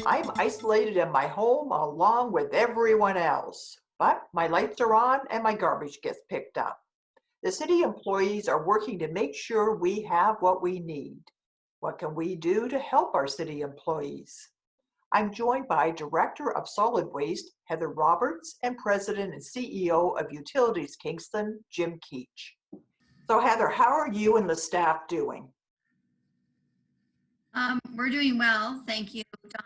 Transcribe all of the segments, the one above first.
I'm isolated in my home along with everyone else, but my lights are on and my garbage gets picked up. The city employees are working to make sure we have what we need. What can we do to help our city employees? I'm joined by Director of Solid Waste, Heather Roberts, and President and CEO of Utilities Kingston, Jim Keach. So Heather, how are you and the staff doing? We're doing well, thank you,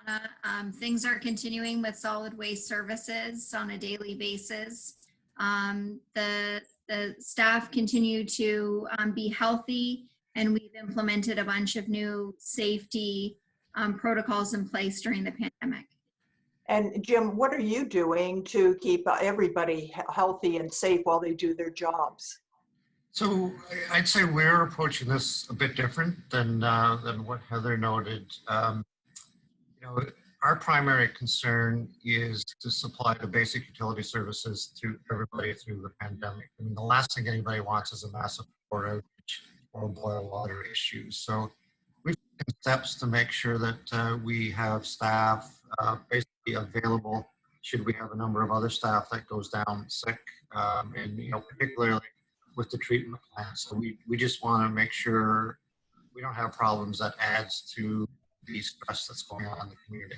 Donna. Things are continuing with solid waste services on a daily basis. The staff continue to be healthy, and we've implemented a bunch of new safety protocols in place during the pandemic. And Jim, what are you doing to keep everybody healthy and safe while they do their jobs? So I'd say we're approaching this a bit different than what Heather noted. Our primary concern is to supply the basic utility services to everybody through the pandemic. I mean, the last thing anybody wants is a massive power outage or boil water issues. So we've taken steps to make sure that we have staff basically available should we have a number of other staff that goes down sick, and particularly with the treatment plant. So we just want to make sure we don't have problems that adds to the stress that's going on in the community.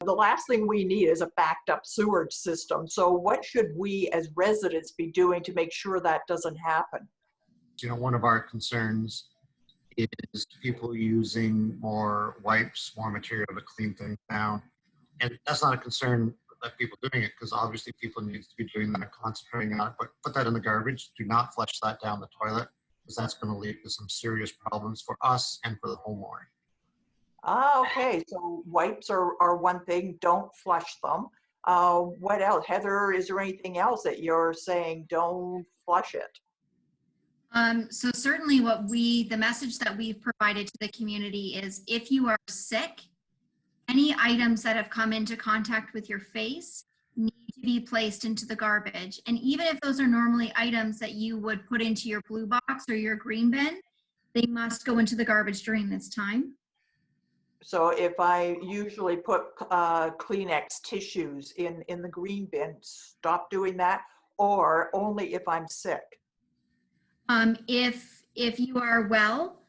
The last thing we need is a backed up sewage system. So what should we as residents be doing to make sure that doesn't happen? One of our concerns is people using more wipes, more material to clean things down. And that's not a concern that people doing it, because obviously people need to be doing that and concentrating on it, but put that in the garbage. Do not flush that down the toilet, because that's going to lead to some serious problems for us and for the homeowner. Okay, so wipes are one thing, don't flush them. What else? Heather, is there anything else that you're saying don't flush it? So certainly the message that we've provided to the community is if you are sick, any items that have come into contact with your face need to be placed into the garbage. And even if those are normally items that you would put into your blue box or your green bin, they must go into the garbage during this time. So if I usually put Kleenex tissues in the green bin, stop doing that, or only if I'm sick? If you are well,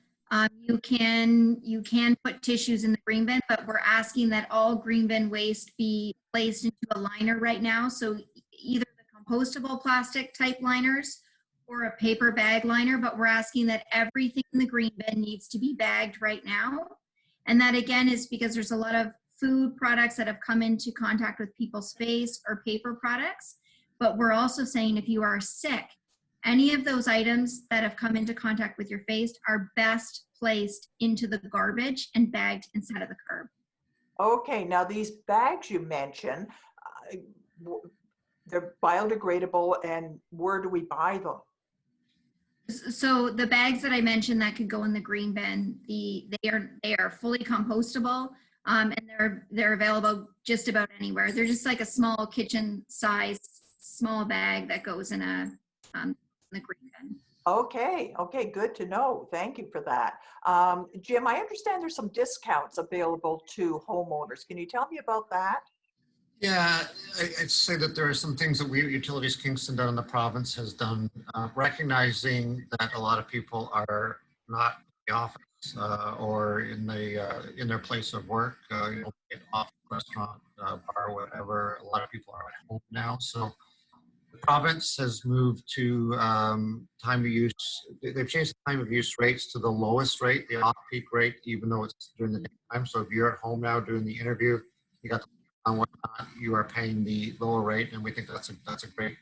you can put tissues in the green bin, but we're asking that all green bin waste be placed into a liner right now. So either the compostable plastic type liners or a paper bag liner, but we're asking that everything in the green bin needs to be bagged right now. And that again is because there's a lot of food products that have come into contact with people's face or paper products. But we're also saying if you are sick, any of those items that have come into contact with your face are best placed into the garbage and bagged inside of the curb. Okay, now these bags you mentioned, they're biodegradable, and where do we buy them? So the bags that I mentioned that could go in the green bin, they are fully compostable, and they're available just about anywhere. They're just like a small kitchen size small bag that goes in the green bin. Okay, good to know. Thank you for that. Jim, I understand there's some discounts available to homeowners. Can you tell me about that? Yeah, I'd say that there are some things that we at Utilities Kingston down in the province has done, recognizing that a lot of people are not in the office or in their place of work, office, restaurant, bar, whatever. A lot of people are at home now, so the province has moved to time of use. They've changed the time of use rates to the lowest rate, the off-peak rate, even though it's during the daytime. So if you're at home now doing the interview, you got the on whatnot, you are paying the lower rate, and we think that's a great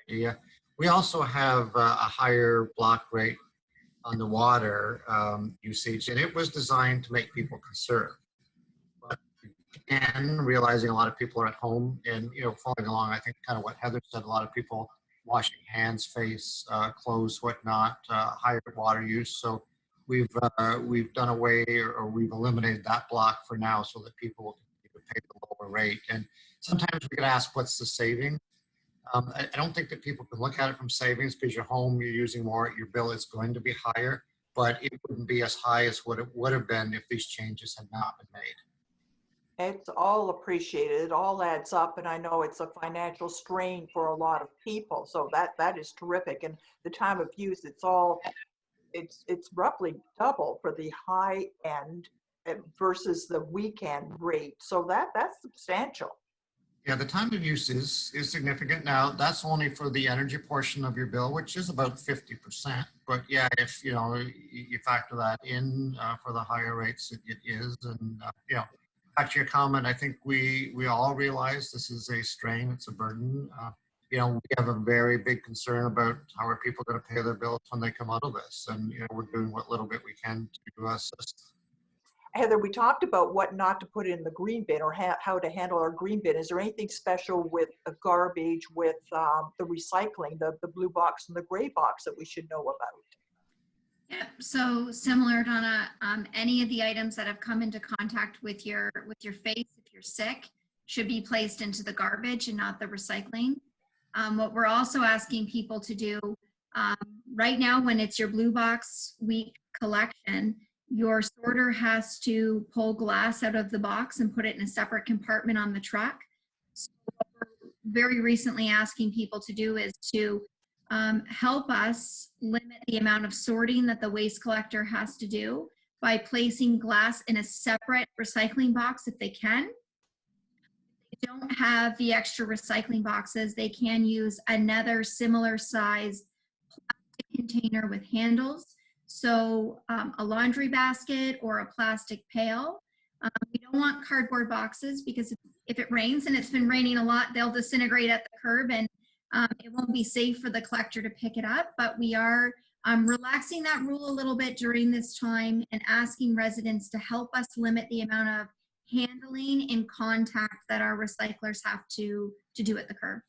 idea. We also have a higher block rate on the water usage, and it was designed to make people conserve. But again, realizing a lot of people are at home and following along, I think kind of what Heather said, a lot of people washing hands, face, clothes, whatnot, higher water use. So we've done away or we've eliminated that block for now, so that people will pay the lower rate. And sometimes we get asked, what's the saving? I don't think that people can look at it from savings, because you're home, you're using more, your bill is going to be higher, but it wouldn't be as high as what it would have been if these changes had not been made. It's all appreciated. It all adds up, and I know it's a financial strain for a lot of people. So that is terrific. And the time of use, it's roughly double for the high end versus the weekend rate. So that's substantial. Yeah, the time of use is significant. Now, that's only for the energy portion of your bill, which is about 50%. But yeah, if you factor that in for the higher rates, it is. And back to your comment, I think we all realize this is a strain. It's a burden. We have a very big concern about how are people going to pay their bills when they come out of this, and we're doing what little bit we can to assist. Heather, we talked about what not to put in the green bin or how to handle our green bin. Is there anything special with the garbage, with the recycling, the blue box and the gray box that we should know about? Yeah, so similar, Donna, any of the items that have come into contact with your face, if you're sick, should be placed into the garbage and not the recycling. What we're also asking people to do right now, when it's your blue box week collection, your sorter has to pull glass out of the box and put it in a separate compartment on the truck. So what we're very recently asking people to do is to help us limit the amount of sorting that the waste collector has to do by placing glass in a separate recycling box if they can. If they don't have the extra recycling boxes, they can use another similar size plastic container with handles. So a laundry basket or a plastic pail. We don't want cardboard boxes because if it rains, and it's been raining a lot, they'll disintegrate at the curb and it won't be safe for the collector to pick it up. But we are relaxing that rule a little bit during this time and asking residents to help us limit the amount of handling and contact that our recyclers have to do at the curb.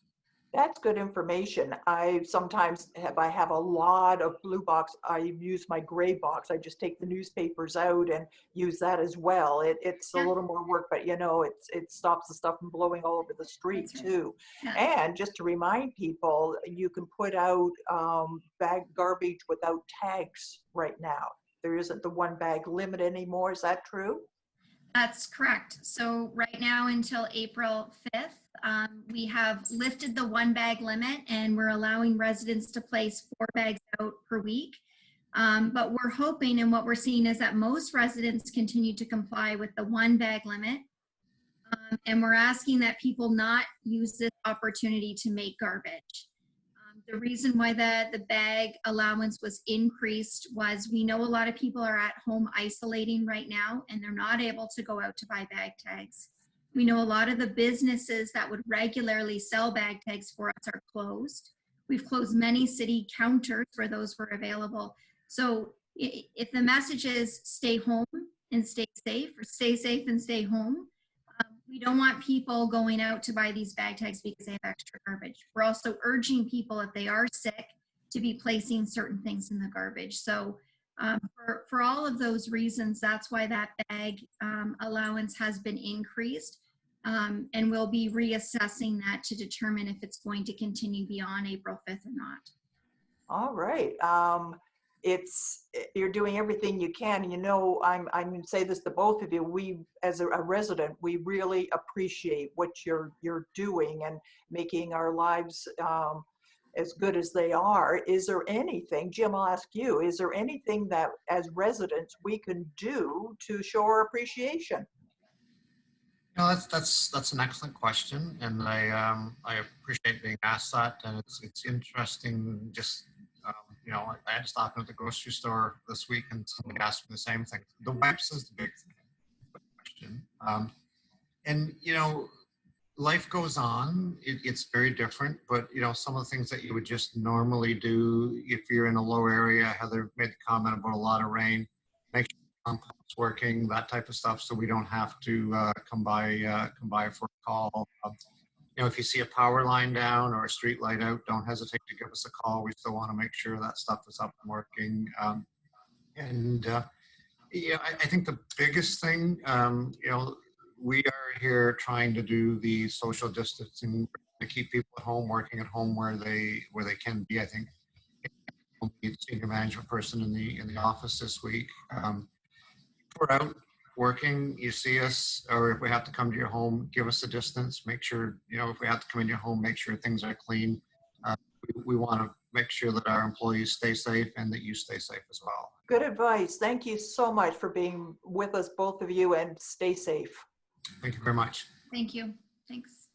That's good information. I sometimes I have a lot of blue box. I use my gray box. I just take the newspapers out and use that as well. It's a Yeah. little more work, but it stops the stuff from blowing all over the street That's right. too. Yeah. And just to remind people, you can put out bag garbage without tags right now. There isn't the one bag limit anymore. Is that true? That's correct. So right now until April 5th, we have lifted the one bag limit and we're allowing residents to place 4 bags out per week. But we're hoping, and what we're seeing is that most residents continue to comply with the 1 bag limit. And we're asking that people not use this opportunity to make garbage. The reason why the bag allowance was increased was we know a lot of people are at home isolating right now and they're not able to go out to buy bag tags. We know a lot of the businesses that would regularly sell bag tags for us are closed. We've closed many city counters where those were available. So if the message is stay home and stay safe, or stay safe and stay home, we don't want people going out to buy these bag tags because they have extra garbage. We're also urging people, if they are sick, to be placing certain things in the garbage. So for all of those reasons, that's why that bag allowance has been increased. And we'll be reassessing that to determine if it's going to continue beyond April 5th or not. All right. You're doing everything you can. I'm going to say this to both of you. We, as a resident, we really appreciate what you're doing and making our lives as good as they are. Is there anything, Jim, I'll ask you, is there anything that as residents we can do to show our appreciation? That's an excellent question, and I appreciate being asked that, and it's interesting. Just I had to stop at the grocery store this week, and somebody asked me the same thing. The wipes is the big question, and life goes on. It's very different, but some of the things that you would just normally do if you're in a low area. Heather made the comment about a lot of rain. Make sure the pump's working, that type of stuff, so we don't have to come by for a call. If you see a power line down or a street light out, don't hesitate to give us a call. We still want to make sure that stuff is up and working. I think the biggest thing, we are here trying to do the social distancing to keep people at home, working at home where they can be. I think the senior management person in the office this week. We're out working, you see us, or if we have to come to your home, give us a distance. Make sure, if we have to come in your home, make sure things are clean. We want to make sure that our employees stay safe and that you stay safe as well. Good advice. Thank you so much for being with us, both of you, and stay safe. Thank you very much. Thank you. Thanks.